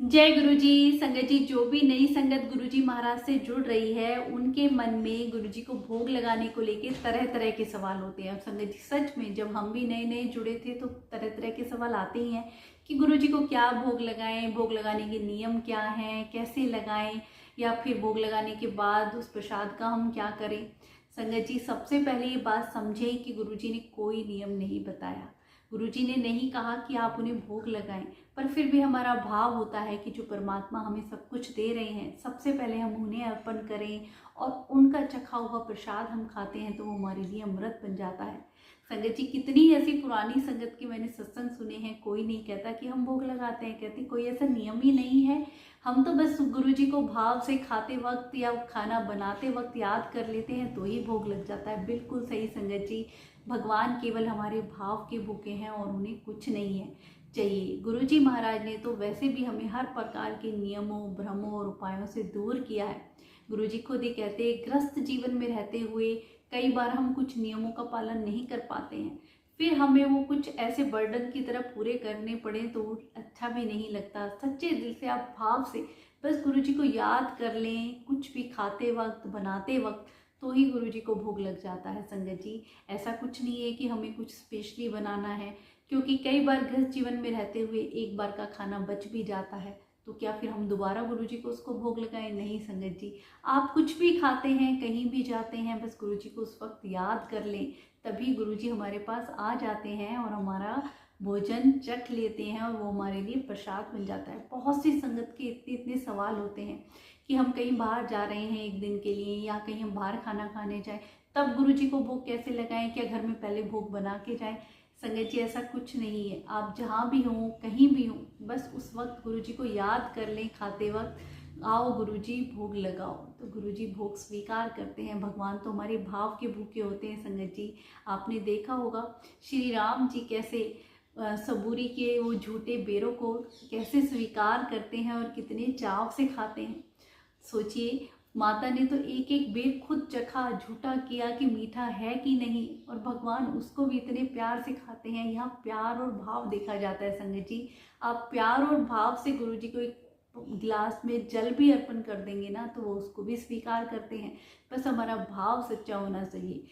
जय गुरुजी। संगत जी, जो भी नई संगत गुरुजी महाराज से जुड़ रही है उनके मन में गुरुजी को भोग लगाने को लेके तरह तरह के सवाल होते हैं। संगत जी, सच में जब हम भी नए नए जुड़े थे तो तरह तरह के सवाल आते ही हैं कि गुरुजी को क्या भोग लगाएं, भोग लगाने के नियम क्या हैं, कैसे लगाएं, या फिर भोग लगाने के बाद उस प्रसाद का हम क्या करें। संगत जी, सबसे पहले ये बात समझें कि गुरुजी ने कोई नियम नहीं बताया। गुरुजी ने नहीं कहा कि आप उन्हें भोग लगाएं, पर फिर भी हमारा भाव होता है कि जो परमात्मा हमें सब कुछ दे रहे हैं, सबसे पहले हम उन्हें अर्पण करें और उनका चखा हुआ प्रसाद हम खाते हैं तो वो हमारे लिए अमृत बन जाता है। संगत जी, कितनी ऐसी पुरानी संगत के मैंने सत्संग सुने हैं, कोई नहीं कहता कि हम भोग लगाते हैं, कहती कोई ऐसा नियम ही नहीं है, हम तो बस गुरु जी को भाव से खाते वक्त या खाना बनाते वक्त याद कर लेते हैं तो ही भोग लग जाता है। बिल्कुल सही संगत जी, भगवान केवल हमारे भाव के भूखे हैं और उन्हें कुछ नहीं है चाहिए। गुरुजी महाराज ने तो वैसे भी हमें हर प्रकार के नियमों, भ्रमों और उपायों से दूर किया है। गुरुजी खुद ही कहते हैं, ग्रस्त जीवन में रहते हुए कई बार हम कुछ नियमों का पालन नहीं कर पाते हैं, फिर हमें वो कुछ ऐसे बर्डन की तरह पूरे करने पड़े तो अच्छा भी नहीं लगता। सच्चे दिल से आप भाव से बस गुरुजी को याद कर लें, कुछ भी खाते वक्त, बनाते वक्त, तो ही गुरुजी को भोग लग जाता है। संगत जी, ऐसा कुछ नहीं है कि हमें कुछ स्पेशली बनाना है, क्योंकि कई बार गृहस्थ जीवन में रहते हुए एक बार का खाना बच भी जाता है, तो क्या फिर हम दोबारा गुरुजी को उसको भोग लगाएं? नहीं संगत जी, आप कुछ भी खाते हैं, कहीं भी जाते हैं, बस गुरुजी को उस वक्त याद कर लें, तभी गुरुजी हमारे पास आ जाते हैं और हमारा भोजन चख लेते हैं और वो हमारे लिए प्रसाद बन जाता है। बहुत सी संगत के इतने इतने सवाल होते हैं कि हम कहीं बाहर जा रहे हैं एक दिन के लिए, या कहीं हम बाहर खाना खाने जाएं, तब गुरुजी को भोग कैसे लगाएं, क्या घर में पहले भोग बना के जाएं? संगत जी, ऐसा कुछ नहीं है। आप जहाँ भी हों, कहीं भी हों, बस उस वक्त गुरुजी को याद कर लें, खाते वक्त, आओ गुरुजी भोग लगाओ, तो गुरुजी भोग स्वीकार करते हैं। भगवान तो हमारे भाव के भूखे होते हैं। संगत जी, आपने देखा होगा श्री राम जी कैसे सबूरी के वो झूठे बेरों को कैसे स्वीकार करते हैं और कितने चाव से खाते हैं। सोचिए, माता ने तो एक एक बेर खुद चखा, झूठा किया कि मीठा है कि नहीं, और भगवान उसको भी इतने प्यार से खाते हैं। यहाँ प्यार और भाव देखा जाता है। संगत जी, आप प्यार और भाव से गुरु जी को एक गिलास में जल भी अर्पण कर देंगे ना, तो वो उसको भी स्वीकार करते हैं। बस हमारा भाव सच्चा होना चाहिए।